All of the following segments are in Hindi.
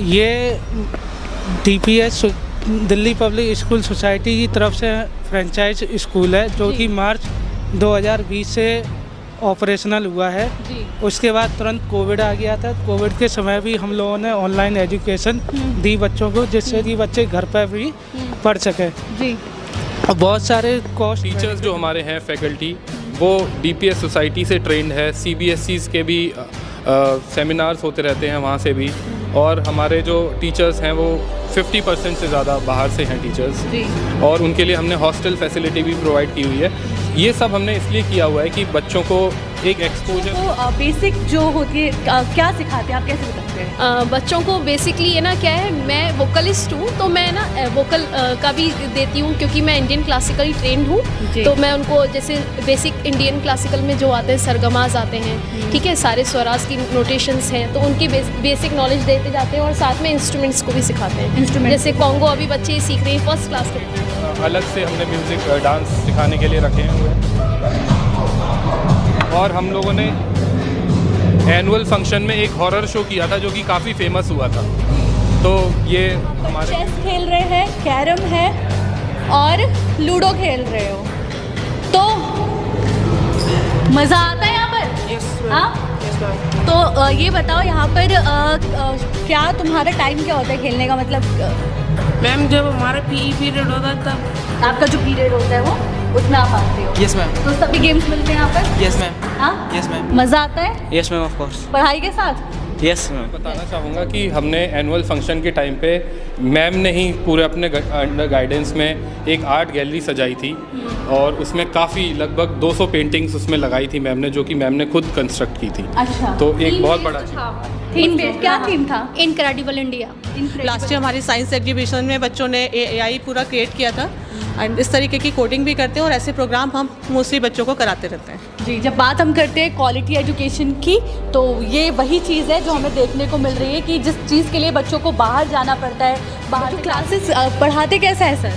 ये DPS Delhi public school society की तरफ से फ्रेंचाइज स्कूल है जो कि मार्च 2020 से ऑपरेशनल हुआ है। उसके बाद तुरंत कोविड आ गया था। कोविड के समय भी हम लोगों ने ऑनलाइन एजुकेशन दी बच्चों को, जिससे कि बच्चे घर पर भी पढ़ सकें। जी। और बहुत सारे कॉस्ट टीचर्स जो हमारे हैं फैकल्टी वो DPS सोसाइटी से ट्रेंड है। CBSEs के भी सेमिनार्स होते रहते हैं वहाँ से भी, और हमारे जो टीचर्स हैं वो 50% से ज़्यादा बाहर से हैं टीचर्स, और उनके लिए हमने हॉस्टल फैसिलिटी भी प्रोवाइड की हुई है। ये सब हमने इसलिए किया हुआ है कि बच्चों को एक एक्सपोजर। तो बेसिक जो होती है क्या सिखाते हैं आप, कैसे बताते हैं? बच्चों को बेसिकली ये ना क्या है, मैं वोकलिस्ट हूँ तो मैं ना वोकल का भी देती हूँ, क्योंकि मैं इंडियन क्लासिकली ट्रेंड हूँ। तो मैं उनको जैसे बेसिक इंडियन क्लासिकल में जो आते हैं सरगमाज आते हैं, ठीक है, सारे स्वराज की नोटेशंस हैं, तो उनकी बेसिक नॉलेज देते जाते हैं और साथ में इंस्ट्रूमेंट्स को भी सिखाते हैं। जैसे कॉन्गो अभी बच्चे सीख रहे हैं, फर्स्ट क्लास के। अलग से हमने म्यूज़िक डांस सिखाने के लिए रखे हुए हैं। और हम लोगों ने एनुअल फंक्शन में एक हॉरर शो किया था जो कि काफ़ी फेमस हुआ था। तो ये हमारे चेस खेल रहे हैं, कैरम है और लूडो खेल रहे हो, तो मज़ा आता है यहाँ पर? हाँ। तो ये बताओ यहाँ पर क्या तुम्हारा टाइम क्या होता है खेलने का? मतलब मैम जब हमारा PE पीरियड होता है तब। आपका जो पीरियड होता है वो उसमें आप आते हो? Yes ma'am. तो सभी गेम्स मिलते हैं यहाँ पर? Yes ma'am. हाँ, यस मैम। मज़ा आता है? Yes ma'am, of course. पढ़ाई के साथ? Yes ma'am. बताना चाहूँगा कि हमने एनुअल फंक्शन के टाइम पे मैम ने ही पूरे अपने अंडर गाइडेंस में एक आर्ट गैलरी सजाई थी, और उसमें काफ़ी लगभग 200 पेंटिंग्स उसमें लगाई थी मैम ने, जो कि मैम ने खुद कंस्ट्रक्ट की थी। अच्छा। तो एक बहुत बड़ा थीम क्या थीम था? Incredible India. लास्ट ईयर हमारी साइंस एग्जीबिशन में बच्चों ने AI पूरा क्रिएट किया था, एंड इस तरीके की कोडिंग भी करते हैं, और ऐसे प्रोग्राम हम मोस्टली बच्चों को कराते रहते हैं। जी, जब बात हम करते हैं क्वालिटी एजुकेशन की, तो ये वही चीज़ है जो हमें देखने को मिल रही है कि जिस चीज़ के लिए बच्चों को बाहर जाना पड़ता है, बाहर क्लासेस पढ़ाते कैसा है सर?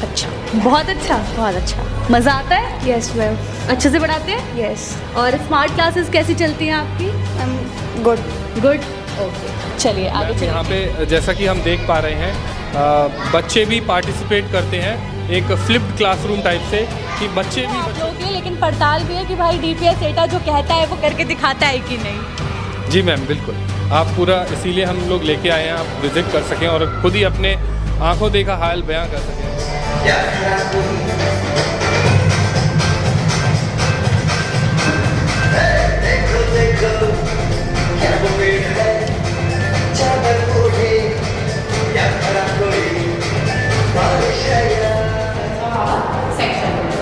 अच्छा, बहुत अच्छा। बहुत अच्छा। मज़ा आता है? Yes ma'am. अच्छे से पढ़ाते हैं? यस। और स्मार्ट क्लासेस कैसी चलती हैं आपकी? गुड। गुड। ओके, चलिए आगे चलिए। यहाँ पे जैसा कि हम देख पा रहे हैं, बच्चे भी पार्टिसिपेट करते हैं एक फ्लिप्ड क्लासरूम टाइप से, कि बच्चे भी आप लोगों की लेकिन पड़ताल भी है कि भाई DPS एटा जो कहता है वो करके दिखाता है कि नहीं? जी मैम, बिल्कुल। आप पूरा इसीलिए हम लोग लेके आए हैं, आप विजिट कर सकें और खुद ही अपने आंखों देखा हाल बयां कर सकें।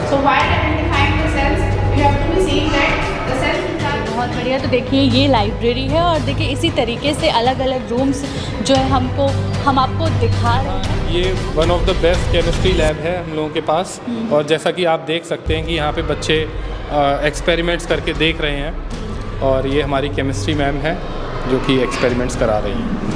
So while identifying the cells, you have to be seeing that the cells which are बहुत बढ़िया। तो देखिए ये लाइब्रेरी है, और देखिए इसी तरीके से अलग अलग रूम्स जो है हम आपको दिखा रहे हैं। ये one of the best chemistry lab है हम लोगों के पास, और जैसा कि आप देख सकते हैं कि यहाँ पे बच्चे एक्सपेरिमेंट्स करके देख रहे हैं, और ये हमारी केमिस्ट्री मैम है जो कि एक्सपेरिमेंट्स करा रही हैं।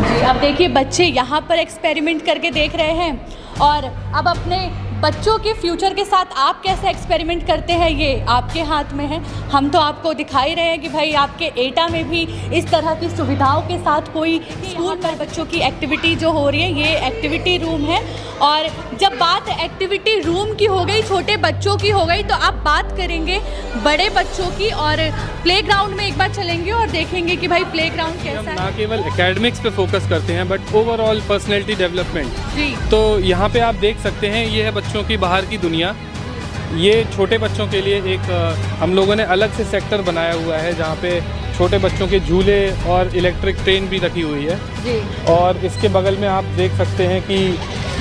जी, अब देखिए बच्चे यहाँ पर एक्सपेरिमेंट करके देख रहे हैं, और अब अपने बच्चों के फ्यूचर के साथ आप कैसे एक्सपेरिमेंट करते हैं ये आपके हाथ में है। हम तो आपको दिखा ही रहे हैं कि भाई आपके एटा में भी इस तरह की सुविधाओं के साथ कोई स्कूल में बच्चों की एक्टिविटी जो हो रही है, ये एक्टिविटी रूम है। और जब बात एक्टिविटी रूम की हो गई, छोटे बच्चों की हो गई, तो अब बात करेंगे बड़े बच्चों की, और प्लेग्राउंड में एक बार चलेंगे और देखेंगे कि भाई प्लेग्राउंड कैसा हम है। ना केवल एकेडमिक्स पे फोकस करते हैं बट ओवरऑल पर्सनैलिटी डेवलपमेंट। जी। तो यहाँ पे आप देख सकते हैं, ये है बच्चों की बाहर की दुनिया। ये छोटे बच्चों के लिए एक हम लोगों ने अलग से सेक्टर बनाया हुआ है, जहाँ पे छोटे बच्चों के झूले और इलेक्ट्रिक ट्रेन भी रखी हुई है। जी। और इसके बगल में आप देख सकते हैं कि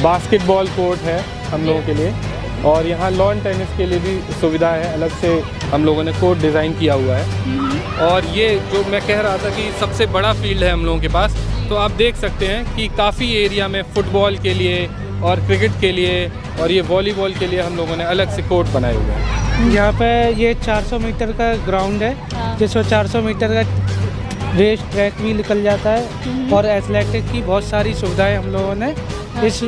बास्केटबॉल कोर्ट है हम लोगों के लिए, और यहाँ लॉन टेनिस के लिए भी सुविधा है, अलग से हम लोगों ने कोर्ट डिज़ाइन किया हुआ है। और ये जो मैं कह रहा था कि सबसे बड़ा फील्ड है हम लोगों के पास, तो आप देख सकते हैं कि काफ़ी एरिया में फुटबॉल के लिए और क्रिकेट के लिए और ये वॉलीबॉल के लिए हम लोगों ने अलग से कोर्ट बनाए हुए हैं। यहाँ पे ये 400 मीटर का ग्राउंड है, जिसमें 400 मीटर का रेस ट्रैक भी निकल जाता है, और एथलेटिक की बहुत सारी सुविधाएं हम लोगों ने इस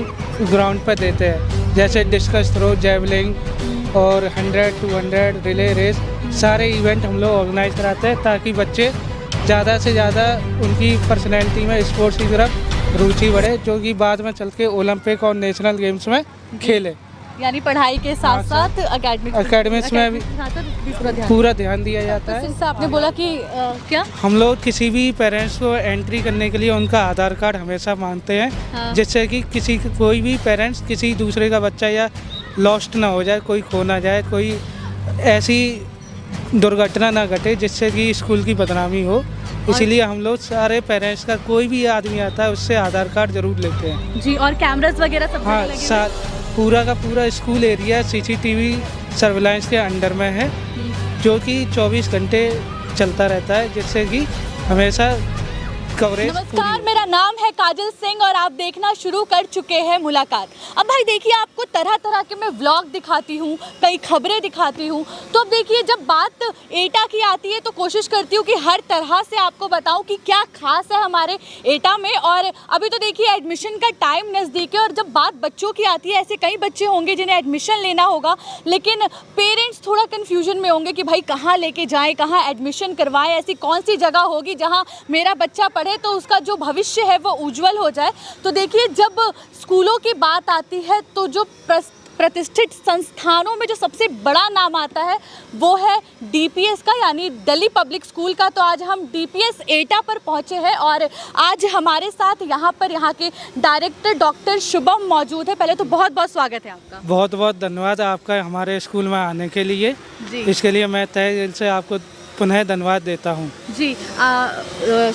ग्राउंड पर देते हैं, जैसे डिस्कस थ्रो, जैवलिंग और 100, 200 रिले रेस, सारे इवेंट हम लोग ऑर्गेनाइज कराते हैं ताकि बच्चे ज़्यादा से ज़्यादा उनकी पर्सनैलिटी में स्पोर्ट्स की तरफ रुचि बढ़े, जो कि बाद में चल के ओलंपिक और नेशनल गेम्स में खेले। यानी पढ़ाई के साथ साथ एकेडमिक्स में भी पूरा ध्यान दिया जाता है। जैसे आपने बोला कि क्या हम लोग किसी भी पेरेंट्स को एंट्री करने के लिए उनका आधार कार्ड हमेशा मांगते हैं, हाँ। जिससे कि कोई भी पेरेंट्स किसी दूसरे का बच्चा या लॉस्ट ना हो जाए, कोई खो ना जाए, कोई ऐसी दुर्घटना ना घटे जिससे कि स्कूल की बदनामी हो। इसीलिए हम लोग सारे पेरेंट्स का कोई भी आदमी आता है उससे आधार कार्ड जरूर लेते हैं जी। और कैमरास वगैरह सब हाँ, लगे हुए हैं? पूरा का पूरा स्कूल एरिया CCTV सर्विलांस के अंडर में है, जो कि 24 घंटे चलता रहता है, जिससे कि हमेशा कवरेज। नमस्कार, मेरा नाम है काजल सिंह और आप देखना शुरू कर चुके हैं मुलाकात। अब भाई देखिए, आपको तरह तरह के मैं व्लॉग दिखाती हूँ, कई खबरें दिखाती हूँ, तो अब देखिए जब बात एटा की आती है तो कोशिश करती हूँ कि हर तरह से आपको बताऊँ कि क्या खास है हमारे एटा में। और अभी तो देखिए एडमिशन का टाइम नज़दीक है और जब बात बच्चों की आती है, ऐसे कई बच्चे होंगे जिन्हें एडमिशन लेना होगा, लेकिन पेरेंट्स थोड़ा कन्फ्यूजन में होंगे कि भाई कहाँ लेके जाएँ, कहाँ एडमिशन करवाएं, ऐसी कौन सी जगह होगी जहाँ मेरा बच्चा पढ़े तो उसका जो भविष्य है वो उज्जवल हो जाए। तो देखिए जब स्कूलों की बात आती है तो जो प्रतिष्ठित संस्थानों में जो सबसे बड़ा नाम आता है वो है DPS का, यानी दिल्ली पब्लिक स्कूल का। तो आज हम DPS एटा पर पहुंचे हैं और आज हमारे साथ यहाँ के डायरेक्टर डॉक्टर शुभम मौजूद है। पहले तो बहुत बहुत स्वागत है आपका। बहुत बहुत धन्यवाद आपका हमारे स्कूल में आने के लिए जी। इसके लिए मैं तहे दिल से आपको पुनः धन्यवाद देता हूँ। जी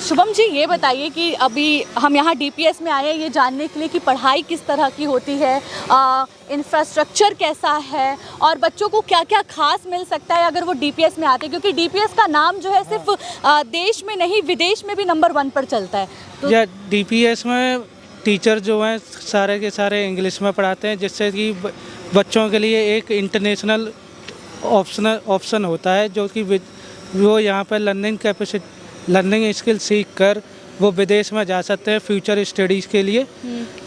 शुभम जी, ये बताइए कि अभी हम यहाँ DPS में आए हैं ये जानने के लिए कि पढ़ाई किस तरह की होती है, इंफ्रास्ट्रक्चर कैसा है और बच्चों को क्या क्या खास मिल सकता है अगर वो DPS में आते हैं, क्योंकि DPS का नाम जो है सिर्फ देश में नहीं विदेश में भी नंबर 1 पर चलता है। तो या DPS में टीचर जो हैं सारे के सारे इंग्लिश में पढ़ाते हैं, जिससे कि बच्चों के लिए एक इंटरनेशनल ऑप्शन होता है, जो कि वो यहाँ पर लर्निंग स्किल सीख कर वो विदेश में जा सकते हैं फ्यूचर स्टडीज़ के लिए।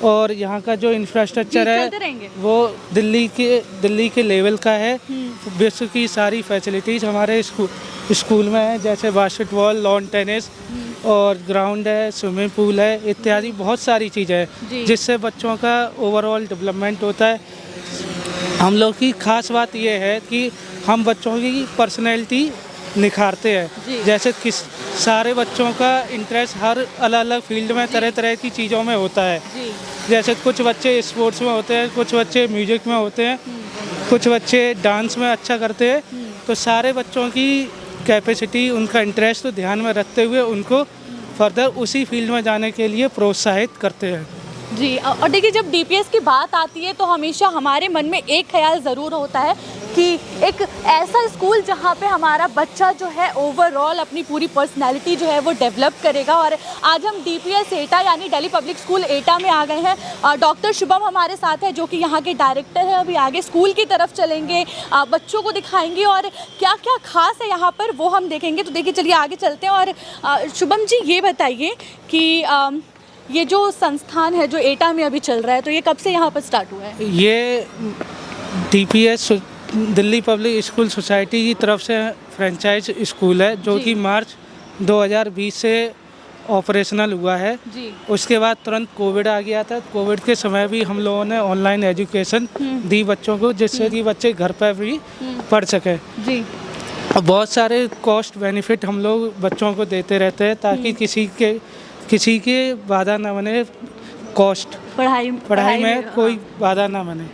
और यहाँ का जो इंफ्रास्ट्रक्चर है वो दिल्ली के लेवल का है। विश्व की सारी फैसिलिटीज़ हमारे स्कूल में है, जैसे बास्केटबॉल, लॉन टेनिस और ग्राउंड है, स्विमिंग पूल है, इत्यादि बहुत सारी चीज़ें हैं जिससे बच्चों का ओवरऑल डेवलपमेंट होता है। हम लोग की खास बात यह है कि हम बच्चों की पर्सनैलिटी निखारते हैं। जैसे सारे बच्चों का इंटरेस्ट हर अलग अलग फील्ड में तरह तरह की चीज़ों में होता है। जैसे कुछ बच्चे स्पोर्ट्स में होते हैं, कुछ बच्चे म्यूजिक में होते हैं, कुछ बच्चे डांस में अच्छा करते हैं। तो सारे बच्चों की कैपेसिटी, उनका इंटरेस्ट तो ध्यान में रखते हुए उनको फर्दर उसी फील्ड में जाने के लिए प्रोत्साहित करते हैं। जी। और देखिए जब DPS की बात आती है तो हमेशा हमारे मन में एक ख्याल ज़रूर होता है कि एक ऐसा स्कूल जहाँ पे हमारा बच्चा जो है ओवरऑल अपनी पूरी पर्सनैलिटी जो है वो डेवलप करेगा। और आज हम DPS एटा यानी दिल्ली पब्लिक स्कूल एटा में आ गए हैं। डॉक्टर शुभम हमारे साथ है जो कि यहाँ के डायरेक्टर है। अभी आगे स्कूल की तरफ चलेंगे, बच्चों को दिखाएंगे और क्या क्या खास है यहाँ पर वो हम देखेंगे। तो देखिए चलिए आगे चलते हैं। और शुभम जी ये बताइए कि ये जो संस्थान है जो एटा में अभी चल रहा है तो ये कब से यहाँ पर स्टार्ट हुआ है? ये DPS Delhi public school society की तरफ से फ्रेंचाइज स्कूल है, जो कि मार्च 2020 से ऑपरेशनल हुआ है। जी। उसके बाद तुरंत कोविड आ गया था। कोविड के समय भी हम लोगों ने ऑनलाइन एजुकेशन दी बच्चों को, जिससे कि बच्चे घर पर भी पढ़ सकें। जी। बहुत सारे कॉस्ट बेनिफिट हम लोग बच्चों को देते रहते हैं ताकि किसी के बाधा ना बने, कॉस्ट पढ़ाई में कोई बाधा ना बने।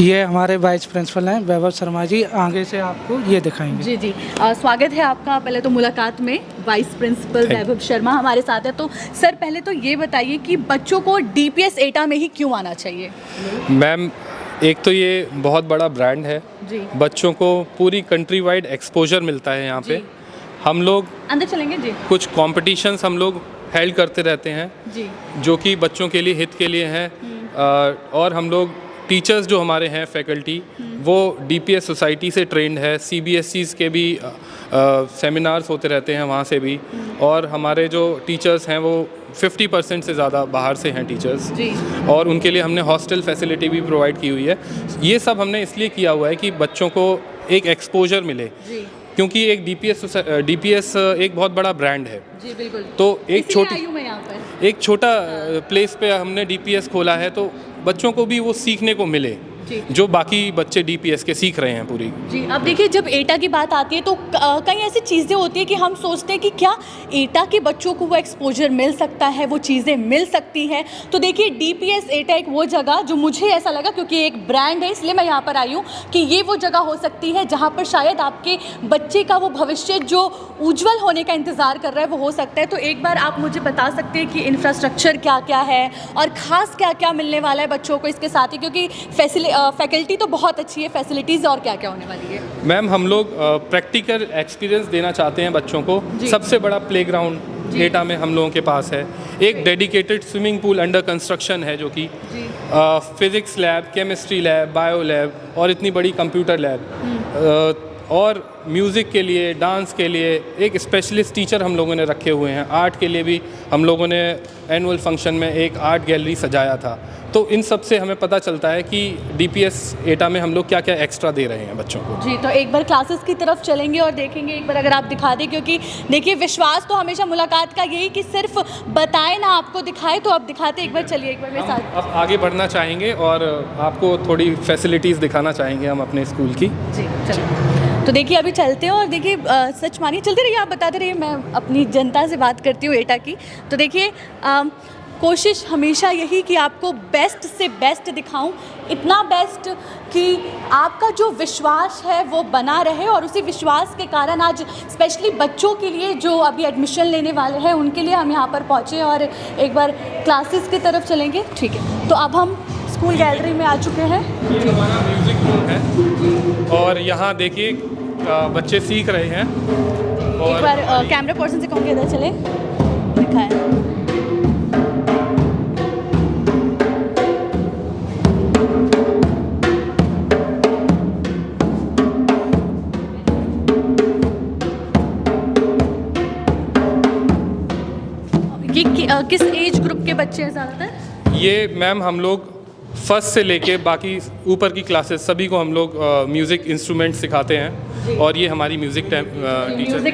ये हमारे वाइस प्रिंसिपल हैं वैभव शर्मा जी, आगे से आपको ये दिखाएंगे। जी। स्वागत है आपका पहले तो मुलाकात में। वाइस प्रिंसिपल वैभव शर्मा हमारे साथ है। तो सर पहले तो ये बताइए कि बच्चों को DPS एटा में ही क्यों आना चाहिए? मैम, एक तो ये बहुत बड़ा ब्रांड है जी। बच्चों को पूरी कंट्री वाइड एक्सपोजर मिलता है यहाँ पे। हम लोग अंदर चलेंगे जी। कुछ कॉम्पिटिशन्स हम लोग हेल्ड करते रहते हैं जी, जो कि बच्चों के लिए, हित के लिए हैं। और हम लोग टीचर्स जो हमारे हैं, फैकल्टी, वो DPS सोसाइटी से ट्रेंड है। CBSEs के भी सेमिनार्स होते रहते हैं वहाँ से भी। और हमारे जो टीचर्स हैं वो 50% से ज़्यादा बाहर से हैं टीचर्स जी। और उनके लिए हमने हॉस्टल फैसिलिटी भी प्रोवाइड की हुई है। ये सब हमने इसलिए किया हुआ है कि बच्चों को एक एक्सपोजर मिले। जी। क्योंकि एक डीपीएस एक बहुत बड़ा ब्रांड है। जी बिल्कुल। तो एक इसलिए छोटी आई हूँ मैं यहाँ पर। एक छोटा प्लेस पे हमने डीपीएस खोला है, तो बच्चों को भी वो सीखने को मिले जी। जो बाकी बच्चे डीपीएस के सीख रहे हैं पूरी। जी अब देखिए, जब एटा की बात आती है तो कई ऐसी चीज़ें होती है कि हम सोचते हैं कि क्या एटा के बच्चों को वो एक्सपोजर मिल सकता है, वो चीज़ें मिल सकती हैं। तो देखिए डीपीएस एटा एक वो जगह जो मुझे ऐसा लगा, क्योंकि एक ब्रांड है इसलिए मैं यहाँ पर आई हूँ, कि ये वो जगह हो सकती है जहाँ पर शायद आपके बच्चे का वो भविष्य जो उज्जवल होने का इंतज़ार कर रहा है वो हो सकता है। तो एक बार आप मुझे बता सकते हैं कि इंफ्रास्ट्रक्चर क्या क्या है और ख़ास क्या क्या मिलने वाला है बच्चों को इसके साथ ही, क्योंकि फैकल्टी तो बहुत अच्छी है, फैसिलिटीज़ और क्या क्या होने वाली है? मैम हम लोग प्रैक्टिकल एक्सपीरियंस देना चाहते हैं बच्चों को। सबसे बड़ा प्लेग्राउंड एटा में हम लोगों के पास है। एक dedicated swimming pool under construction है, जो कि physics lab, chemistry lab, bio lab और इतनी बड़ी कंप्यूटर लैब। और म्यूज़िक के लिए, डांस के लिए एक स्पेशलिस्ट टीचर हम लोगों ने रखे हुए हैं। आर्ट के लिए भी हम लोगों ने एनुअल फंक्शन में एक आर्ट गैलरी सजाया था। तो इन सब से हमें पता चलता है कि डीपीएस एटा में हम लोग क्या क्या एक्स्ट्रा दे रहे हैं बच्चों को। जी तो एक बार क्लासेस की तरफ चलेंगे और देखेंगे, एक बार अगर आप दिखा दें, क्योंकि देखिए विश्वास तो हमेशा मुलाकात का यही कि सिर्फ बताए ना आपको दिखाए, तो आप दिखाते एक बार। चलिए एक बार मेरे साथ। अब आगे बढ़ना चाहेंगे और आपको थोड़ी फैसिलिटीज़ दिखाना चाहेंगे हम अपने स्कूल की। जी चलिए। तो देखिए अभी चलते हैं और देखिए सच मानिए, चलते रहिए, आप बताते रहिए, मैं अपनी जनता से बात करती हूँ एटा की। तो देखिए कोशिश हमेशा यही कि आपको बेस्ट से बेस्ट दिखाऊं, इतना बेस्ट कि आपका जो विश्वास है वो बना रहे, और उसी विश्वास के कारण आज स्पेशली बच्चों के लिए जो अभी एडमिशन लेने वाले हैं उनके लिए हम यहाँ पर पहुँचे और एक बार क्लासेस की तरफ चलेंगे। ठीक है, तो अब हम स्कूल गैलरी में आ चुके हैं। ये हमारा म्यूज़िक रूम है और यहाँ देखिए बच्चे सीख रहे हैं। और एक बार कैमरा पर्सन से कहूँगी इधर चले, दिखाएं। ये किस एज ग्रुप के बच्चे हैं ज़्यादातर? ये मैम हम लोग फर्स्ट से लेके बाकी ऊपर की क्लासेस सभी को हम लोग म्यूज़िक इंस्ट्रूमेंट सिखाते हैं। और ये हमारी म्यूज़िक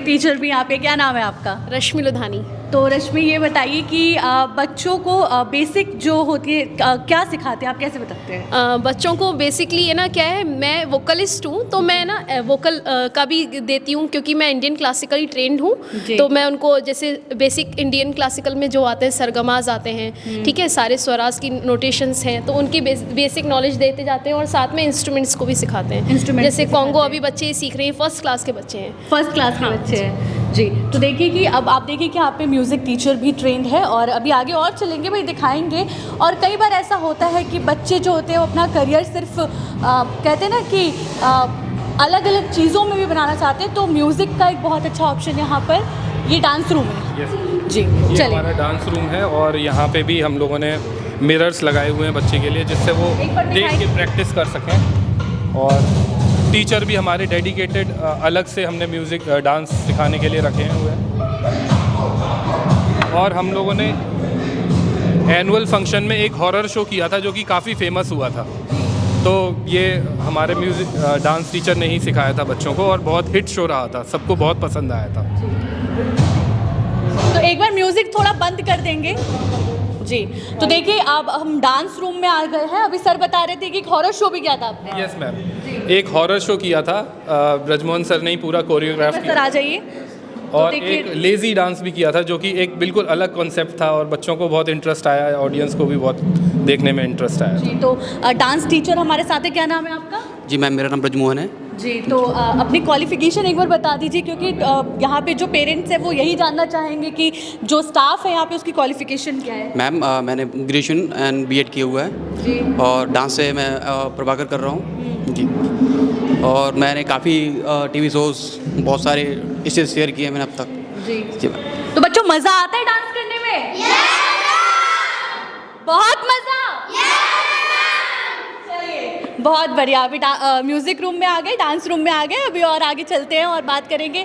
टीचर भी यहाँ पे। क्या नाम है आपका? रश्मि लुधानी। तो रश्मि ये बताइए कि बच्चों को बेसिक जो होती है क्या सिखाते हैं, आप कैसे बताते हैं? बच्चों को बेसिकली ये ना क्या है, मैं वोकलिस्ट हूँ तो मैं ना वोकल का भी देती हूँ, क्योंकि मैं इंडियन क्लासिकली ट्रेंड हूँ। तो मैं उनको जैसे बेसिक इंडियन क्लासिकल में जो आते हैं सरगमाज आते हैं, ठीक है, सारे स्वराज की नोटेशंस हैं, तो उनकी बेसिक नॉलेज देते जाते हैं और साथ में इंस्ट्रूमेंट्स को भी सिखाते हैं। जैसे कॉन्गो अभी बच्चे सीख रहे हैं, फर्स्ट क्लास के बच्चे हैं। फर्स्ट क्लास के बच्चे हैं जी। तो देखिए कि अब आप देखिए कि आप पे म्यूज़िक टीचर भी ट्रेंड है और अभी आगे और चलेंगे, भाई दिखाएंगे। और कई बार ऐसा होता है कि बच्चे जो होते हैं वो अपना करियर सिर्फ कहते हैं ना कि अलग अलग चीज़ों में भी बनाना चाहते हैं, तो म्यूज़िक का एक बहुत अच्छा ऑप्शन यहाँ पर ये डांस रूम है। जी ये चलिए। हमारा डांस रूम है और यहाँ पे भी हम लोगों ने मिरर्स लगाए हुए हैं बच्चे के लिए, जिससे वो देख के प्रैक्टिस कर सकें। और टीचर भी हमारे डेडिकेटेड अलग से हमने म्यूज़िक डांस सिखाने के लिए रखे हुए हैं। और हम लोगों ने एनुअल फंक्शन में एक हॉरर शो किया था जो कि काफ़ी फेमस हुआ था। तो ये हमारे म्यूज़िक डांस टीचर ने ही सिखाया था बच्चों को और बहुत हिट शो रहा था, सबको बहुत पसंद आया था। तो एक बार म्यूज़िक थोड़ा बंद कर देंगे जी। तो देखिए अब हम डांस रूम में आ गए हैं। अभी सर बता रहे थे कि एक हॉरर शो भी किया था आपने। यस मैम, एक हॉरर शो किया था, ब्रजमोहन सर ने ही पूरा कोरियोग्राफ सर किया। आ जाइए। और एक लेज़ी डांस भी किया था जो कि एक बिल्कुल अलग कॉन्सेप्ट था और बच्चों को बहुत इंटरेस्ट आया, ऑडियंस को भी बहुत देखने में इंटरेस्ट आया। जी तो डांस टीचर हमारे साथ है, क्या नाम है आपका? जी मैम, मेरा नाम ब्रजमोहन है। जी तो अपनी क्वालिफिकेशन एक बार बता दीजिए, क्योंकि यहाँ पे जो पेरेंट्स हैं वो यही जानना चाहेंगे कि जो स्टाफ है यहाँ पे उसकी क्वालिफिकेशन क्या है। मैम मैंने ग्रेजुएशन एंड बीएड किया हुआ है जी। और डांस से मैं प्रभाकर कर रहा हूँ जी। और मैंने काफ़ी टीवी शोज़ बहुत सारे इससे शेयर किए हैं मैंने अब तक जी मैम। तो बच्चों मज़ा आता है डांस करने में? बहुत मज़ा। चलिए बहुत बढ़िया। अभी म्यूज़िक रूम में आ गए, डांस रूम में आ गए, अभी और आगे चलते हैं और बात करेंगे।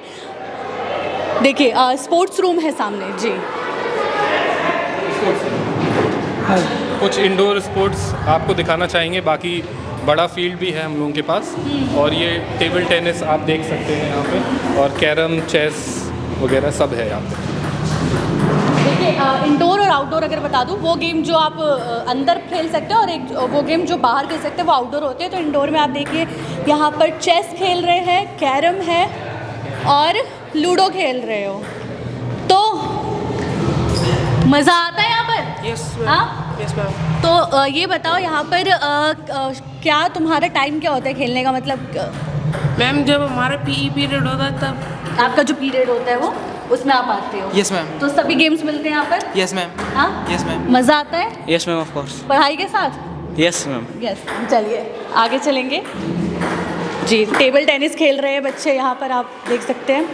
देखिए स्पोर्ट्स रूम है सामने जी। कुछ इंडोर स्पोर्ट्स आपको दिखाना चाहेंगे, बाकी बड़ा फील्ड भी है हम लोगों के पास। और ये टेबल टेनिस आप देख सकते हैं यहाँ पे, और कैरम, चेस वगैरह सब है यहाँ पे। देखिए इंडोर और आउटडोर अगर बता दूं, वो गेम जो आप अंदर खेल सकते हैं और एक वो गेम जो बाहर खेल सकते हैं वो आउटडोर होते हैं। तो इंडोर में आप देखिए यहाँ पर चेस खेल रहे हैं, कैरम है और लूडो खेल रहे हो, तो मज़ा आता है यहाँ पर। यस हाँ, यस मैम। तो ये बताओ यहाँ पर क्या तुम्हारा टाइम क्या होता है खेलने का, मतलब मैम जब हमारा पीई पीरियड होता है तब। आपका जो पीरियड होता है वो उसमें आप आते हो? Yes ma'am. तो सभी गेम्स मिलते हैं यहाँ पर? Yes ma'am. हाँ, यस मैम। मज़ा आता है यस मैम ऑफ कोर्स। पढ़ाई के साथ? Yes ma'am. यस। चलिए आगे चलेंगे जी। टेबल टेनिस खेल रहे हैं बच्चे यहाँ पर, आप देख सकते हैं।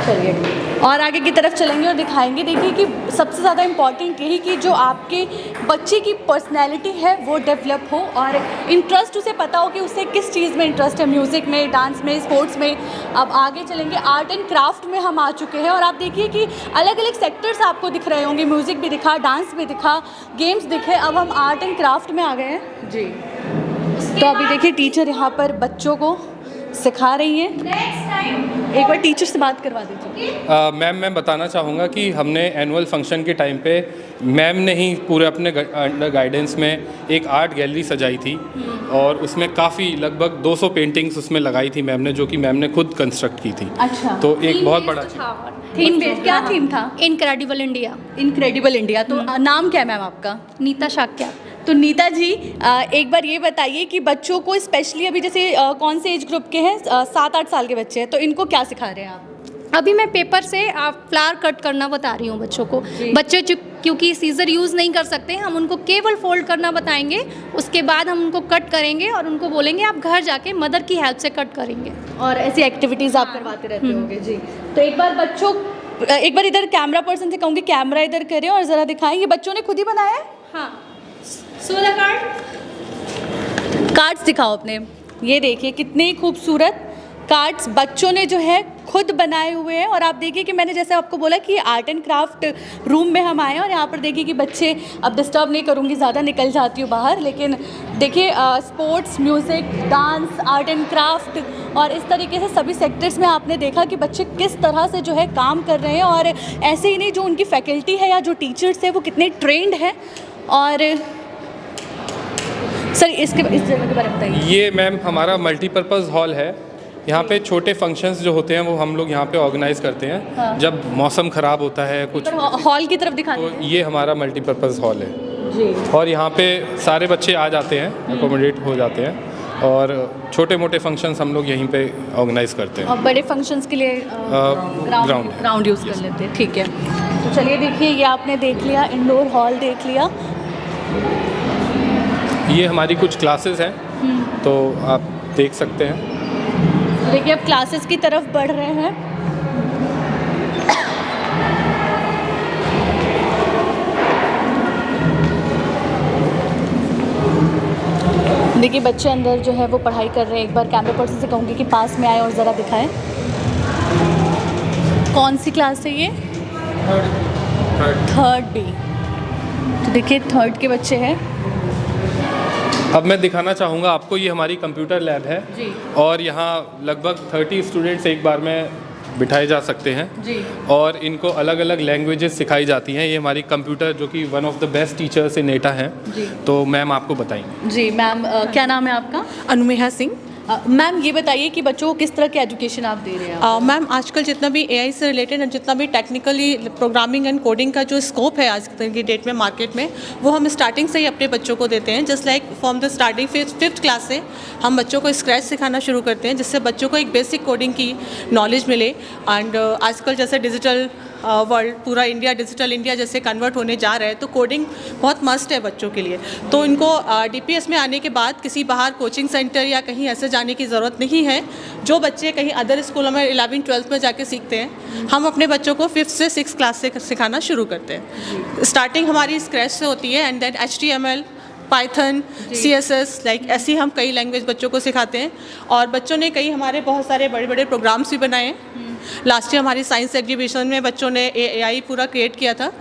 चलिए और आगे की तरफ चलेंगे और दिखाएंगे। देखिए कि सबसे ज़्यादा इम्पॉर्टेंट यही कि जो आपके बच्चे की पर्सनैलिटी है वो डेवलप हो और इंटरेस्ट उसे पता हो कि उसे किस चीज़ में इंटरेस्ट है, म्यूज़िक में, डांस में, स्पोर्ट्स में। अब आगे चलेंगे, आर्ट एंड क्राफ्ट में हम आ चुके हैं और आप देखिए कि अलग अलग सेक्टर्स आपको दिख रहे होंगे। म्यूज़िक भी दिखा, डांस भी दिखा, गेम्स दिखे, अब हम आर्ट एंड क्राफ्ट में आ गए हैं जी। तो अभी देखिए टीचर यहाँ पर बच्चों को सिखा रही हैं। एक बार टीचर से बात करवा दीजिए। मैम मैं बताना चाहूँगा कि हमने एनुअल फंक्शन के टाइम पे मैम ने ही पूरे अपने अंडर गाइडेंस में एक आर्ट गैलरी सजाई थी और उसमें काफ़ी लगभग 200 पेंटिंग्स उसमें लगाई थी मैम ने, जो कि मैम ने खुद कंस्ट्रक्ट की थी। अच्छा, तो एक बहुत बड़ा थीम क्या थीम था? Incredible India. Incredible India. तो नाम क्या है मैम आपका? नीता शाक्या। तो नीता जी एक बार ये बताइए कि बच्चों को स्पेशली अभी जैसे कौन से एज ग्रुप के हैं, 7-8 साल के बच्चे हैं, तो इनको क्या सिखा रहे हैं आप? अभी मैं पेपर से आप फ्लावर कट करना बता रही हूँ बच्चों को। बच्चे क्योंकि सीजर यूज़ नहीं कर सकते, हम उनको केवल फोल्ड करना बताएंगे, उसके बाद हम उनको कट करेंगे और उनको बोलेंगे आप घर जाके मदर की हेल्प से कट करेंगे। और ऐसी एक्टिविटीज़ आप करवाते रहते होंगे जी। तो एक बार बच्चों, एक बार इधर कैमरा पर्सन से कहूँगी कैमरा इधर करें और ज़रा दिखाएं। ये बच्चों ने खुद ही बनाया है? हाँ। सो द कार्ड्स दिखाओ अपने। ये देखिए कितने खूबसूरत कार्ड्स बच्चों ने जो है खुद बनाए हुए हैं। और आप देखिए कि मैंने जैसे आपको बोला कि आर्ट एंड क्राफ्ट रूम में हम आए हैं और यहाँ पर देखिए कि बच्चे, अब डिस्टर्ब नहीं करूँगी ज़्यादा, निकल जाती हूँ बाहर, लेकिन देखिए sports, music, dance, art and craft और इस तरीके से सभी सेक्टर्स में आपने देखा कि बच्चे किस तरह से जो है काम कर रहे हैं। और ऐसे ही नहीं, जो उनकी फैकल्टी है या जो टीचर्स है वो कितने ट्रेंड हैं। और सर इस जगह के बारे में बताइए। ये मैम हमारा मल्टीपर्पज़ हॉल है। यहाँ पे छोटे फंक्शंस जो होते हैं वो हम लोग यहाँ पे ऑर्गेनाइज करते हैं। हाँ। जब मौसम ख़राब होता है कुछ, हॉल की तरफ दिखाते तो ये हमारा मल्टीपर्पज़ हॉल है जी। और यहाँ पे सारे बच्चे आ जाते हैं, अकोमोडेट हो जाते हैं और छोटे मोटे फंक्शंस हम लोग यहीं पे ऑर्गेनाइज करते हैं। और बड़े फंक्शंस के लिए ग्राउंड यूज़ कर लेते हैं, ठीक है। तो चलिए देखिए, ये आपने देख लिया, इंडोर हॉल देख लिया। ये हमारी कुछ क्लासेस हैं, तो आप देख सकते हैं। देखिए अब क्लासेस की तरफ बढ़ रहे हैं। देखिए बच्चे अंदर जो है वो पढ़ाई कर रहे हैं। एक बार कैमरा पर्सन से कहूँगी कि पास में आए और ज़रा दिखाएं। कौन सी क्लास है ये? Third B. तो देखिए थर्ड के बच्चे हैं। अब मैं दिखाना चाहूँगा आपको, ये हमारी कंप्यूटर लैब है जी। और यहाँ लगभग 30 स्टूडेंट्स एक बार में बिठाए जा सकते हैं जी। और इनको अलग अलग लैंग्वेजेस सिखाई जाती हैं। ये हमारी कंप्यूटर जो कि one of the best teachers in एटा हैं, तो मैम आपको बताएंगे। जी मैम, क्या नाम है आपका? अनुमेहा सिंह। मैम ये बताइए कि बच्चों को किस तरह की एजुकेशन आप दे रहे हैं? मैम आजकल जितना भी एआई से रिलेटेड जितना भी टेक्निकली प्रोग्रामिंग एंड कोडिंग का जो स्कोप है आज की डेट में मार्केट में, वो हम स्टार्टिंग से ही अपने बच्चों को देते हैं। Just like from the starting 5th class से हम बच्चों को स्क्रैच सिखाना शुरू करते हैं, जिससे बच्चों को एक बेसिक कोडिंग की नॉलेज मिले। एंड आजकल जैसे डिजिटल वर्ल्ड, पूरा इंडिया डिजिटल इंडिया जैसे कन्वर्ट होने जा रहा है, तो कोडिंग बहुत मस्ट है बच्चों के लिए। तो इनको डीपीएस में आने के बाद किसी बाहर कोचिंग सेंटर या कहीं ऐसे जाने की ज़रूरत नहीं है। जो बच्चे कहीं अदर स्कूलों में 11th 12th में जाके सीखते हैं, हम अपने बच्चों को 5th से 6th क्लास से सिखाना शुरू करते हैं। स्टार्टिंग हमारी स्क्रैच से होती है and then HTML, Python, CSS, like ऐसी हम कई लैंग्वेज बच्चों को सिखाते हैं। और बच्चों ने कई हमारे बहुत सारे बड़े बड़े प्रोग्राम्स भी बनाए हैं लास्ट ईयर हमारी साइंस एग्जीबिशन में बच्चों ने AI पूरा क्रिएट किया था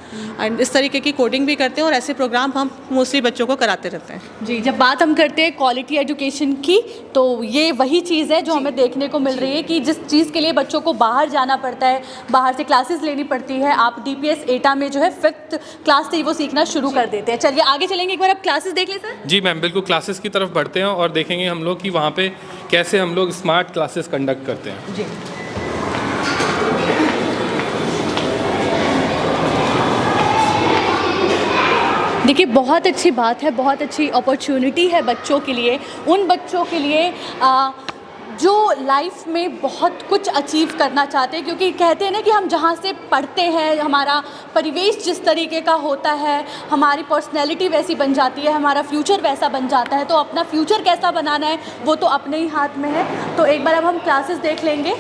एंड इस तरीके की कोडिंग भी करते हैं और ऐसे प्रोग्राम हम मोस्टली बच्चों को कराते रहते हैं। जी, जब बात हम करते हैं क्वालिटी एजुकेशन की, तो ये वही चीज़ है जो हमें देखने को मिल रही है कि जिस चीज़ के लिए बच्चों को बाहर जाना पड़ता है, बाहर से क्लासेस लेनी पड़ती है, आप DPS एटा में जो है 5th क्लास से ही वो सीखना शुरू कर देते हैं। चलिए आगे चलेंगे, एक बार आप क्लासेस देख लें सर। जी मैम, बिल्कुल क्लासेस की तरफ बढ़ते हैं और देखेंगे हम लोग कि वहाँ पे कैसे हम लोग स्मार्ट क्लासेस कंडक्ट करते हैं। जी, देखिए बहुत अच्छी बात है, बहुत अच्छी अपॉर्चुनिटी है बच्चों के लिए, उन बच्चों के लिए जो लाइफ में बहुत कुछ अचीव करना चाहते हैं, क्योंकि कहते हैं ना कि हम जहाँ से पढ़ते हैं, हमारा परिवेश जिस तरीके का होता है, हमारी पर्सनैलिटी वैसी बन जाती है, हमारा फ्यूचर वैसा बन जाता है। तो अपना फ्यूचर कैसा बनाना है वो तो अपने ही हाथ में है। तो एक बार अब हम क्लासेस देख लेंगे।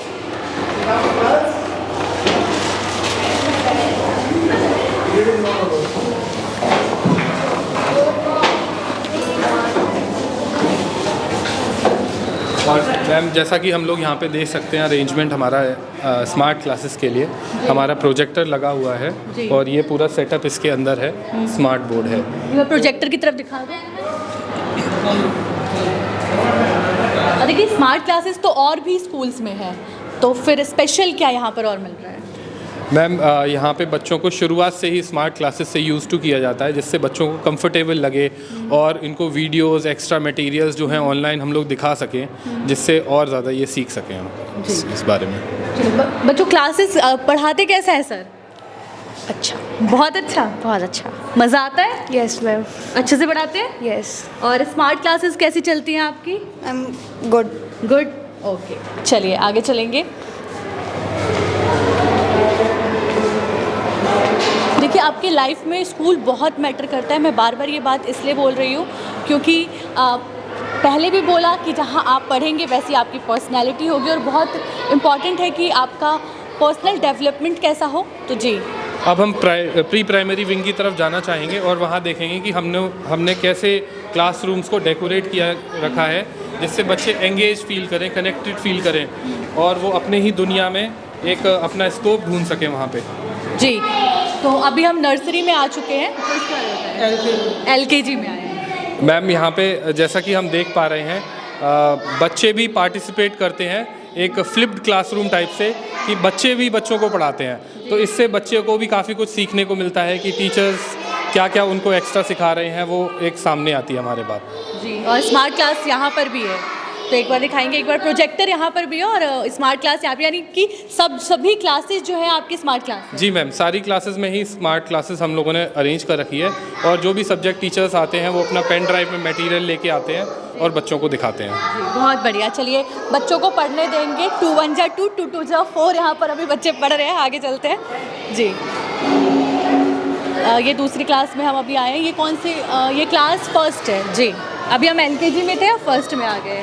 और मैम जैसा कि हम लोग यहाँ पे देख सकते हैं अरेंजमेंट हमारा स्मार्ट क्लासेस के लिए, हमारा प्रोजेक्टर लगा हुआ है और ये पूरा सेटअप इसके अंदर है, स्मार्ट बोर्ड है। मैं प्रोजेक्टर की तरफ दिखा दूँ। देखिए स्मार्ट क्लासेस तो और भी स्कूल्स में है, तो फिर स्पेशल क्या यहाँ पर और मिल रहा है? मैम यहाँ पे बच्चों को शुरुआत से ही स्मार्ट क्लासेस से यूज़ टू किया जाता है, जिससे बच्चों को कंफर्टेबल लगे और इनको वीडियोस, एक्स्ट्रा मटेरियल्स जो हैं ऑनलाइन हम लोग दिखा सकें, जिससे और ज़्यादा ये सीख सकें हम इस बारे में। बच्चों क्लासेस पढ़ाते कैसा है सर? अच्छा, बहुत अच्छा, बहुत अच्छा। मज़ा आता है? यस मैम, अच्छे से पढ़ाते हैं? यस। और स्मार्ट क्लासेस कैसी चलती हैं आपकी? गुड। Good, okay. चलिए आगे चलेंगे। देखिए आपकी लाइफ में स्कूल बहुत मैटर करता है। मैं बार बार ये बात इसलिए बोल रही हूँ क्योंकि पहले भी बोला कि जहाँ आप पढ़ेंगे वैसी आपकी पर्सनैलिटी होगी, और बहुत इम्पॉर्टेंट है कि आपका पर्सनल डेवलपमेंट कैसा हो। तो जी अब हम प्री प्राइमरी विंग की तरफ जाना चाहेंगे और वहाँ देखेंगे कि हमने कैसे क्लासरूम्स को डेकोरेट किया रखा है, जिससे बच्चे एंगेज फील करें, कनेक्टेड फील करें और वो अपने ही दुनिया में एक अपना स्कोप ढूंढ सकें वहाँ पे। जी, तो अभी हम नर्सरी में आ चुके हैं, तो इसका होता है LKG में आए हैं। मैम यहाँ पे जैसा कि हम देख पा रहे हैं बच्चे भी पार्टिसिपेट करते हैं एक फ्लिप्ड क्लासरूम टाइप से, कि बच्चे भी बच्चों को पढ़ाते हैं, तो इससे बच्चे को भी काफ़ी कुछ सीखने को मिलता है कि टीचर्स क्या क्या उनको एक्स्ट्रा सिखा रहे हैं, वो एक सामने आती है हमारे बात। जी, और स्मार्ट क्लास यहाँ पर भी है, तो एक बार दिखाएंगे। एक बार प्रोजेक्टर यहाँ पर भी है और स्मार्ट क्लास यहाँ पे, यानी कि सभी क्लासेस जो है आपकी स्मार्ट क्लास। जी मैम, सारी क्लासेस में ही स्मार्ट क्लासेस हम लोगों ने अरेंज कर रखी है और जो भी सब्जेक्ट टीचर्स आते हैं वो अपना पेन ड्राइव में मटेरियल लेके आते हैं और बच्चों को दिखाते हैं। बहुत बढ़िया। चलिए बच्चों को पढ़ने देंगे। 2 1 जा 2, 2 2 जा 4 यहाँ पर अभी बच्चे पढ़ रहे हैं। आगे चलते हैं जी। ये दूसरी क्लास में हम अभी आए हैं। ये कौन सी ये क्लास फर्स्ट है जी। अभी हम LKG में थे और फर्स्ट में आ गए।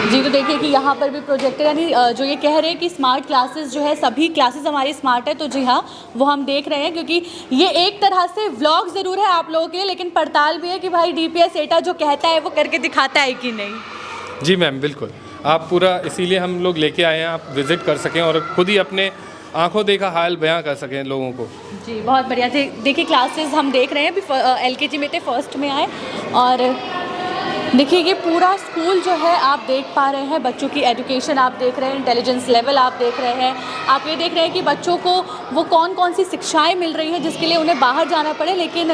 जी, तो देखिए कि यहाँ पर भी प्रोजेक्टर, यानी जो ये कह रहे हैं कि स्मार्ट क्लासेस जो है, सभी क्लासेस हमारी स्मार्ट है, तो जी हाँ वो हम देख रहे हैं, क्योंकि ये एक तरह से व्लॉग ज़रूर है आप लोगों के लिए, लेकिन पड़ताल भी है कि भाई DPS एटा जो कहता है वो करके दिखाता है कि नहीं। जी मैम, बिल्कुल। आप पूरा इसीलिए हम लोग लेके आए हैं, आप विज़िट कर सकें और खुद ही अपने आंखों देखा हाल बयां कर सकें लोगों को। जी, बहुत बढ़िया। देखिए क्लासेस हम देख रहे हैं, अभी LKG में थे, फर्स्ट में आए, और देखिए ये पूरा स्कूल जो है आप देख पा रहे हैं, बच्चों की एजुकेशन आप देख रहे हैं, इंटेलिजेंस लेवल आप देख रहे हैं, आप ये देख रहे हैं कि बच्चों को वो कौन कौन सी शिक्षाएं मिल रही हैं जिसके लिए उन्हें बाहर जाना पड़े, लेकिन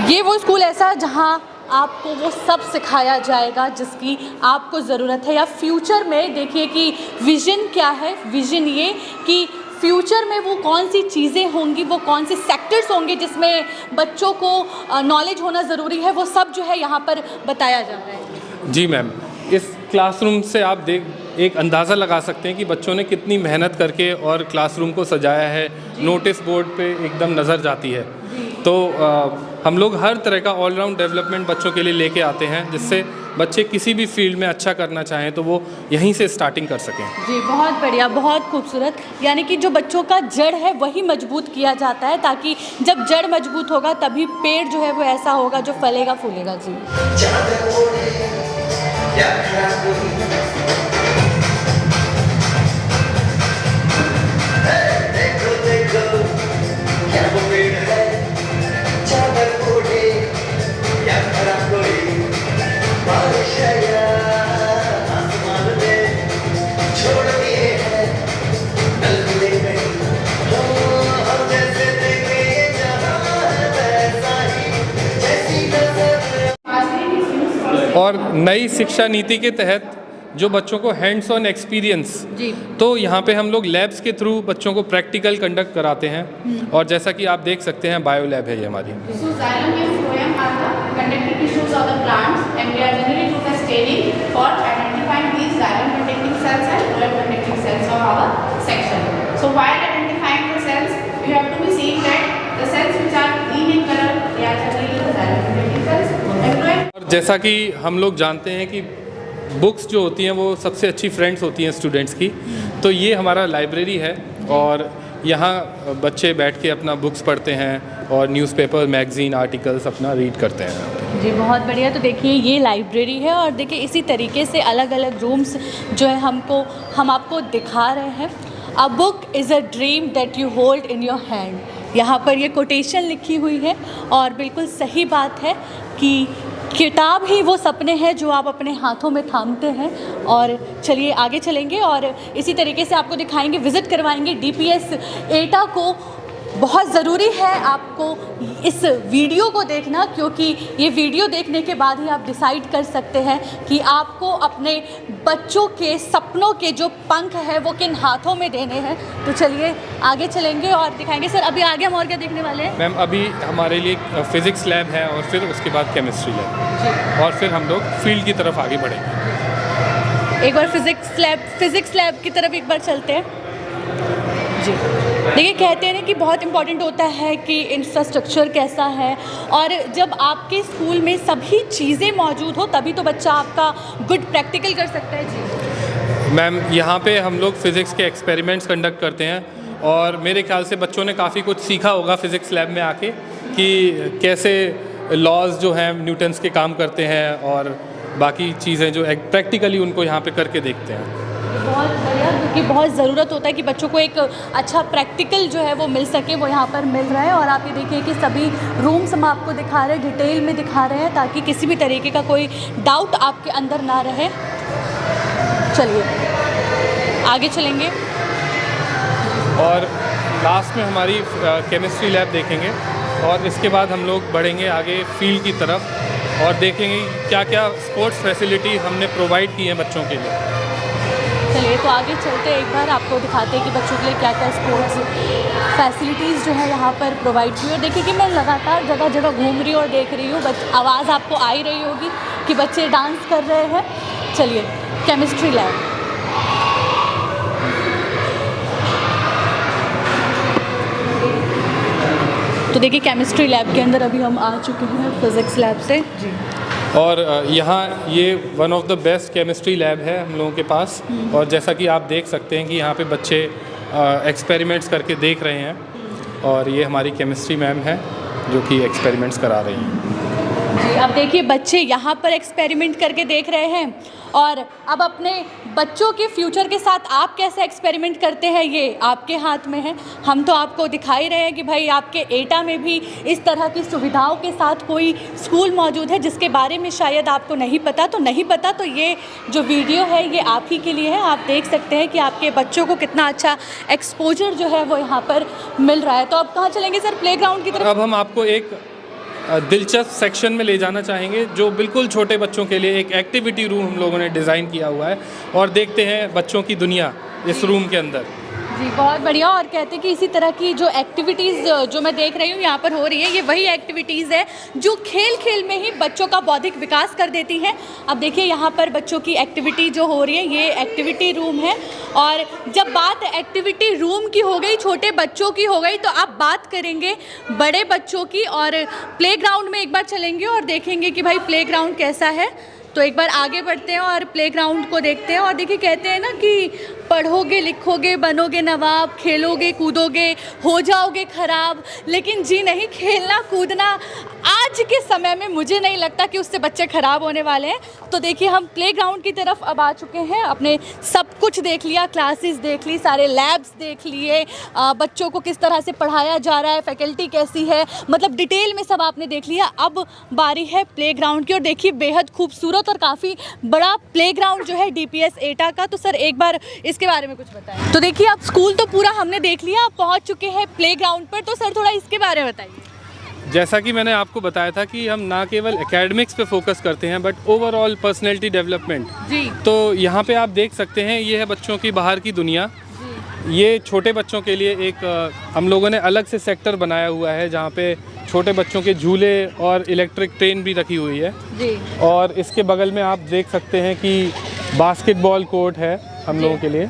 ये वो स्कूल ऐसा है जहाँ आपको वो सब सिखाया जाएगा जिसकी आपको ज़रूरत है, या फ्यूचर में देखिए कि विज़न क्या है। विज़न ये कि फ्यूचर में वो कौन सी चीज़ें होंगी, वो कौन से सेक्टर्स होंगे जिसमें बच्चों को नॉलेज होना ज़रूरी है, वो सब जो है यहाँ पर बताया जा रहा है। जी मैम, इस क्लासरूम से आप एक अंदाज़ा लगा सकते हैं कि बच्चों ने कितनी मेहनत करके और क्लासरूम को सजाया है। नोटिस बोर्ड पे एकदम नज़र जाती है। तो हम लोग हर तरह का ऑलराउंड डेवलपमेंट बच्चों के लिए लेके आते हैं, जिससे बच्चे किसी भी फील्ड में अच्छा करना चाहें तो वो यहीं से स्टार्टिंग कर सकें। जी, बहुत बढ़िया, बहुत खूबसूरत। यानी कि जो बच्चों का जड़ है वही मजबूत किया जाता है, ताकि जब जड़ मजबूत होगा तभी पेड़ जो है वो ऐसा होगा जो फलेगा फूलेगा। जी और नई शिक्षा नीति के तहत जो बच्चों को हैंड्स ऑन एक्सपीरियंस, तो यहाँ पे हम लोग लैब्स के थ्रू बच्चों को प्रैक्टिकल कंडक्ट कराते हैं। और जैसा कि आप देख सकते हैं बायो लैब है ये हमारी। So xylem and phloem are the conductive tissues of the plants and we are generally do the staining for identifying these xylem containing cells and phloem containing cells of our section. So while identifying the cells, you have to be seeing that the cells which are green in color, they are generally the xylem containing cells and phloem. और जैसा कि हम लोग जानते हैं कि बुक्स जो होती हैं वो सबसे अच्छी फ्रेंड्स होती हैं स्टूडेंट्स की, तो ये हमारा लाइब्रेरी है और यहाँ बच्चे बैठ के अपना बुक्स पढ़ते हैं और न्यूज़पेपर, मैगज़ीन, आर्टिकल्स अपना रीड करते हैं। जी बहुत बढ़िया। तो देखिए ये लाइब्रेरी है और देखिए इसी तरीके से अलग अलग रूम्स जो है हम आपको दिखा रहे हैं। A book is a dream that you hold in your hand, यहाँ पर ये कोटेशन लिखी हुई है और बिल्कुल सही बात है कि किताब ही वो सपने हैं जो आप अपने हाथों में थामते हैं। और चलिए आगे चलेंगे और इसी तरीके से आपको दिखाएंगे, विज़िट करवाएंगे DPS एटा को। बहुत ज़रूरी है आपको इस वीडियो को देखना, क्योंकि ये वीडियो देखने के बाद ही आप डिसाइड कर सकते हैं कि आपको अपने बच्चों के सपनों के जो पंख है वो किन हाथों में देने हैं। तो चलिए आगे चलेंगे और दिखाएंगे। सर अभी आगे हम और क्या देखने वाले हैं? मैम अभी हमारे लिए फिज़िक्स लैब है और फिर उसके बाद केमिस्ट्री लैब और फिर हम लोग फील्ड की तरफ आगे बढ़ेंगे। एक बार फिज़िक्स लैब की तरफ एक बार चलते हैं। जी देखिए कहते हैं ना कि बहुत इम्पॉर्टेंट होता है कि इंफ्रास्ट्रक्चर कैसा है, और जब आपके स्कूल में सभी चीज़ें मौजूद हो तभी तो बच्चा आपका गुड प्रैक्टिकल कर सकता है। जी मैम यहाँ पे हम लोग फ़िज़िक्स के एक्सपेरिमेंट्स कंडक्ट करते हैं और मेरे ख्याल से बच्चों ने काफ़ी कुछ सीखा होगा फ़िज़िक्स लैब में आके कि कैसे लॉज जो हैं न्यूटन्स के काम करते हैं और बाकी चीज़ें जो प्रैक्टिकली उनको यहाँ पे करके देखते हैं। बहुत बढ़िया, क्योंकि बहुत ज़रूरत होता है कि बच्चों को एक अच्छा प्रैक्टिकल जो है वो मिल सके, वो यहाँ पर मिल रहा है। और आप ये देखिए कि सभी रूम्स हम आपको दिखा रहे हैं, डिटेल में दिखा रहे हैं, ताकि किसी भी तरीके का कोई डाउट आपके अंदर ना रहे। चलिए आगे चलेंगे और लास्ट में हमारी केमिस्ट्री लैब देखेंगे और इसके बाद हम लोग बढ़ेंगे आगे फील्ड की तरफ और देखेंगे क्या क्या स्पोर्ट्स फैसिलिटी हमने प्रोवाइड की हैं बच्चों के लिए। चलिए तो आगे चलते हैं, एक बार आपको दिखाते हैं कि बच्चों के लिए क्या क्या स्पोर्ट्स फैसिलिटीज़ जो है यहाँ पर प्रोवाइड की। और देखिए कि मैं लगातार जगह जगह घूम रही हूँ और देख रही हूँ, आवाज़ आपको आ ही रही होगी कि बच्चे डांस कर रहे हैं। चलिए केमिस्ट्री लैब। तो देखिए केमिस्ट्री लैब के अंदर अभी हम आ चुके हैं फिज़िक्स लैब से। जी और यहाँ ये one of the best chemistry lab है हम लोगों के पास। और जैसा कि आप देख सकते हैं कि यहाँ पे बच्चे एक्सपेरिमेंट्स करके देख रहे हैं और ये हमारी केमिस्ट्री मैम है जो कि एक्सपेरिमेंट्स करा रही हैं। जी अब देखिए बच्चे यहाँ पर एक्सपेरिमेंट करके देख रहे हैं और अब अपने बच्चों के फ्यूचर के साथ आप कैसे एक्सपेरिमेंट करते हैं ये आपके हाथ में है। हम तो आपको दिखा ही रहे हैं कि भाई आपके एटा में भी इस तरह की सुविधाओं के साथ कोई स्कूल मौजूद है जिसके बारे में शायद आपको नहीं पता। तो नहीं पता तो ये जो वीडियो है ये आप ही के लिए है। आप देख सकते हैं कि आपके बच्चों को कितना अच्छा एक्सपोजर जो है वो यहाँ पर मिल रहा है। तो अब कहाँ चलेंगे सर? प्लेग्राउंड की तरफ। अब हम आपको एक दिलचस्प सेक्शन में ले जाना चाहेंगे जो बिल्कुल छोटे बच्चों के लिए एक एक्टिविटी रूम हम लोगों ने डिज़ाइन किया हुआ है और देखते हैं बच्चों की दुनिया इस रूम के अंदर। जी बहुत बढ़िया। और कहते हैं कि इसी तरह की जो एक्टिविटीज़ जो मैं देख रही हूँ यहाँ पर हो रही है, ये वही एक्टिविटीज़ है जो खेल खेल में ही बच्चों का बौद्धिक विकास कर देती हैं। अब देखिए यहाँ पर बच्चों की एक्टिविटी जो हो रही है ये एक्टिविटी रूम है। और जब बात एक्टिविटी रूम की हो गई, छोटे बच्चों की हो गई, तो अब बात करेंगे बड़े बच्चों की और प्लेग्राउंड में एक बार चलेंगे और देखेंगे कि भाई प्लेग्राउंड कैसा है। तो एक बार आगे बढ़ते हैं और प्लेग्राउंड को देखते हैं। और देखिए कहते हैं ना कि पढ़ोगे लिखोगे बनोगे नवाब, खेलोगे कूदोगे हो जाओगे खराब, लेकिन जी नहीं, खेलना कूदना आज के समय में मुझे नहीं लगता कि उससे बच्चे ख़राब होने वाले हैं। तो देखिए हम प्लेग्राउंड की तरफ अब आ चुके हैं, अपने सब कुछ देख लिया, क्लासेस देख ली, सारे लैब्स देख लिए, बच्चों को किस तरह से पढ़ाया जा रहा है, फैकल्टी कैसी है, मतलब डिटेल में सब आपने देख लिया। अब बारी है प्लेग्राउंड की, और देखिए बेहद खूबसूरत और काफ़ी बड़ा प्लेग्राउंड जो है DPS एटा का। तो सर एक बार इसके बारे में कुछ बताएं। तो देखिए अब स्कूल तो पूरा हमने देख लिया, अब पहुँच चुके हैं प्लेग्राउंड पर, तो सर थोड़ा इसके बारे में बताइए। जैसा कि मैंने आपको बताया था कि हम ना केवल एकेडमिक्स पे फोकस करते हैं बट ओवरऑल पर्सनैलिटी डेवलपमेंट। जी। तो यहाँ पे आप देख सकते हैं, ये है बच्चों की बाहर की दुनिया। ये छोटे बच्चों के लिए एक हम लोगों ने अलग से सेक्टर बनाया हुआ है जहाँ पे छोटे बच्चों के झूले और इलेक्ट्रिक ट्रेन भी रखी हुई है। जी। और इसके बगल में आप देख सकते हैं कि बास्केटबॉल कोर्ट है हम लोगों के लिए,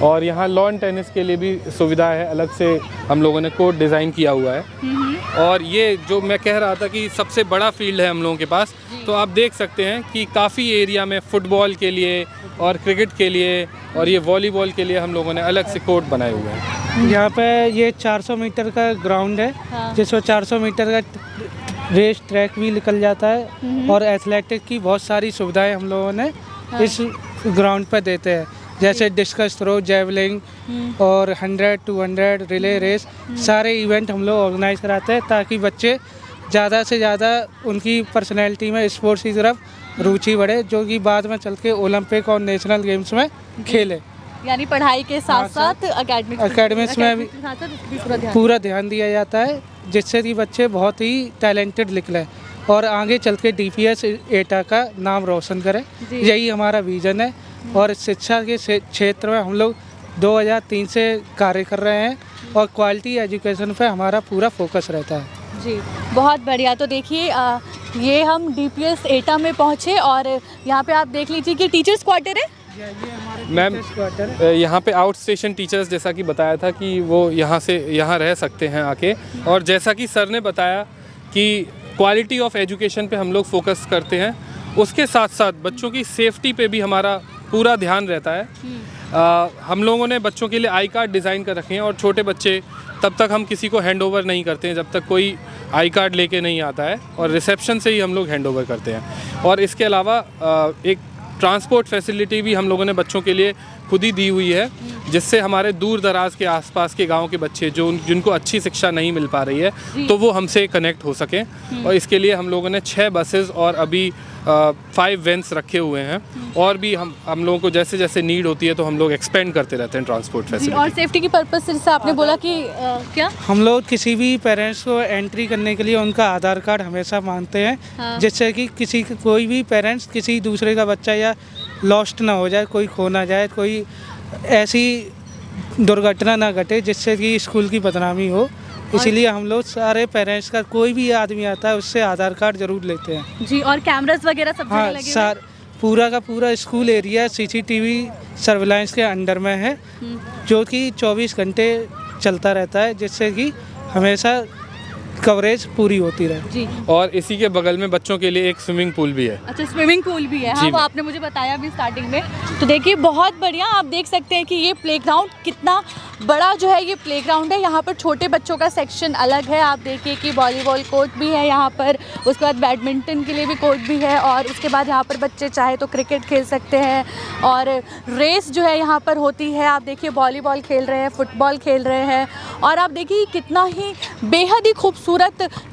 और यहाँ लॉन टेनिस के लिए भी सुविधा है, अलग से हम लोगों ने कोर्ट डिज़ाइन किया हुआ है। और ये जो मैं कह रहा था कि सबसे बड़ा फील्ड है हम लोगों के पास, तो आप देख सकते हैं कि काफ़ी एरिया में फुटबॉल के लिए और क्रिकेट के लिए और ये वॉलीबॉल के लिए हम लोगों ने अलग से कोर्ट बनाए हुए हैं। यहाँ पे ये 400 मीटर का ग्राउंड है, हाँ। जिसमें 400 मीटर का रेस ट्रैक भी निकल जाता है, और एथलेटिक की बहुत सारी सुविधाएं हम लोगों ने इस ग्राउंड पर देते हैं, जैसे डिस्कस थ्रो, जेवलिंग और 100, 200 रिले रेस, सारे इवेंट हम लोग ऑर्गेनाइज कराते हैं ताकि बच्चे ज़्यादा से ज़्यादा उनकी पर्सनैलिटी में स्पोर्ट्स की तरफ रुचि बढ़े, जो कि बाद में चल के ओलंपिक और नेशनल गेम्स में खेले। यानी पढ़ाई के साथ साथ एकेडमिक्स में भी पूरा ध्यान दिया जाता है, जिससे कि बच्चे बहुत ही टैलेंटेड निकले और आगे चल के DPS एटा का नाम रोशन करें। यही हमारा विज़न है, और शिक्षा के क्षेत्र में हम लोग 2003 से कार्य कर रहे हैं, और क्वालिटी एजुकेशन पे हमारा पूरा फोकस रहता है। जी, बहुत बढ़िया। तो देखिए ये हम DPS एटा में पहुँचे, और यहाँ पे आप देख लीजिए कि टीचर्स क्वार्टर है। मैम यहाँ पे आउट स्टेशन टीचर्स, जैसा कि बताया था कि वो यहाँ रह सकते हैं आके, और जैसा कि सर ने बताया कि क्वालिटी ऑफ एजुकेशन पे हम लोग फोकस करते हैं, उसके साथ साथ बच्चों की सेफ्टी पे भी हमारा पूरा ध्यान रहता है। हम लोगों ने बच्चों के लिए आई कार्ड डिज़ाइन कर रखे हैं, और छोटे बच्चे तब तक हम किसी को हैंड ओवर नहीं करते हैं जब तक कोई आई कार्ड लेके नहीं आता है, और रिसेप्शन से ही हम लोग हैंड ओवर करते हैं। और इसके अलावा एक ट्रांसपोर्ट फैसिलिटी भी हम लोगों ने बच्चों के लिए खुद ही दी हुई है, जिससे हमारे दूर दराज के आसपास के गांव के बच्चे जिनको अच्छी शिक्षा नहीं मिल पा रही है, तो वो हमसे कनेक्ट हो सकें। और इसके लिए हम लोगों ने 6 बसेस और अभी 5 वैन्स रखे हुए हैं, और भी हम लोगों को जैसे जैसे नीड होती है तो हम लोग एक्सपेंड करते रहते हैं ट्रांसपोर्ट फैसिलिटी। और सेफ्टी की पर्पस से आपने बोला कि क्या हम लोग किसी भी पेरेंट्स को एंट्री करने के लिए उनका आधार कार्ड हमेशा मांगते हैं, हाँ। जिससे कि कोई भी पेरेंट्स किसी दूसरे का बच्चा या लॉस्ट ना हो जाए, कोई खो ना जाए, कोई ऐसी दुर्घटना ना घटे जिससे कि स्कूल की बदनामी हो। इसीलिए हम लोग सारे पेरेंट्स का, कोई भी आदमी आता है उससे आधार कार्ड जरूर लेते हैं। जी, और कैमरास वगैरह सब जगह हाँ, लगे हुए हैं? पूरा का पूरा स्कूल एरिया CCTV सर्विलांस के अंडर में है, जो कि 24 घंटे चलता रहता है, जिससे कि हमेशा कवरेज पूरी होती रहे। जी। और इसी के बगल में बच्चों के लिए एक स्विमिंग पूल भी है। अच्छा, स्विमिंग पूल भी है। हाँ, वो आपने मुझे बताया भी स्टार्टिंग में। तो देखिए बहुत बढ़िया, आप देख सकते हैं कि ये प्लेग्राउंड कितना बड़ा जो है ये प्लेग्राउंड है। यहाँ पर छोटे बच्चों का सेक्शन अलग है। आप देखिए कि वॉलीबॉल कोर्ट भी है यहाँ पर, उसके बाद बैडमिंटन के लिए भी कोर्ट भी है, और उसके बाद यहाँ पर बच्चे चाहे तो क्रिकेट खेल सकते हैं, और रेस जो है यहाँ पर होती है। आप देखिए वॉलीबॉल खेल रहे हैं, फुटबॉल खेल रहे हैं, और आप देखिए कितना ही बेहद ही खूबसूरत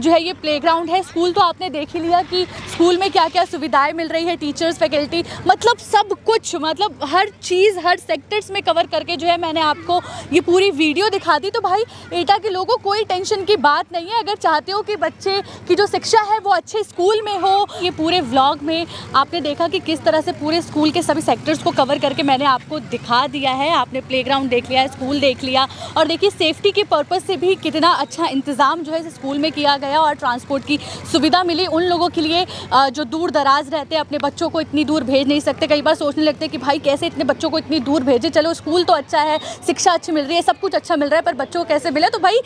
जो है ये प्लेग्राउंड है। स्कूल तो आपने देख ही लिया कि स्कूल में क्या क्या सुविधाएं मिल रही है, टीचर्स, फैकल्टी, मतलब सब कुछ, मतलब हर चीज़ हर सेक्टर्स में कवर करके जो है मैंने आपको ये पूरी वीडियो दिखा दी। तो भाई एटा के लोगों कोई टेंशन की बात नहीं है, अगर चाहते हो कि बच्चे की जो शिक्षा है वो अच्छे स्कूल में हो। ये पूरे व्लॉग में आपने देखा कि किस तरह से पूरे स्कूल के सभी सेक्टर्स को कवर करके मैंने आपको दिखा दिया है। आपने प्लेग्राउंड देख लिया, स्कूल देख लिया, और देखिए सेफ्टी की के पर्पज़ से भी कितना अच्छा इंतज़ाम जो है इस स्कूल में किया गया और ट्रांसपोर्ट की सुविधा मिली उन लोगों के लिए जो दूर दराज रहते हैं, अपने बच्चों को इतनी दूर भेज नहीं सकते। कई बार सोचने लगते हैं कि भाई कैसे इतने बच्चों को इतनी दूर भेजे, चलो स्कूल तो अच्छा है, शिक्षा अच्छी मिल रही है, सब कुछ अच्छा मिल रहा है, पर बच्चों को कैसे मिले। तो भाई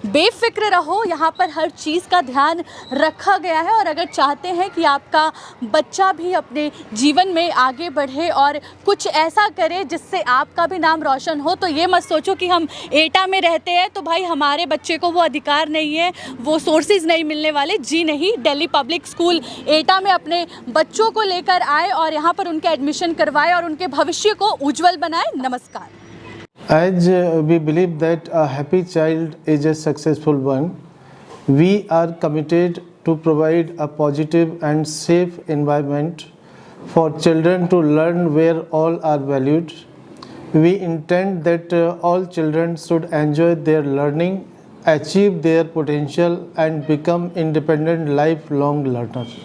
बेफिक्र रहो, यहाँ पर हर चीज़ का ध्यान रखा गया है। और अगर चाहते हैं कि आपका बच्चा भी अपने जीवन में आगे बढ़े और कुछ ऐसा करे जिससे आपका भी नाम रोशन हो, तो ये मत सोचो कि हम एटा में रहते हैं तो भाई हमारे बच्चे को वो अधिकार नहीं है, वो सोर्सेज नहीं मिलने वाले। जी नहीं, दिल्ली पब्लिक स्कूल एटा में अपने बच्चों को लेकर आए और यहाँ पर उनके एडमिशन करवाए और उनके भविष्य को उज्जवल बनाए। नमस्कार। As we believe that a happy child is a successful one, we are committed to provide a positive and safe environment for children to learn where all are valued. We intend that all children should enjoy their learning, achieve their potential and become independent lifelong learners.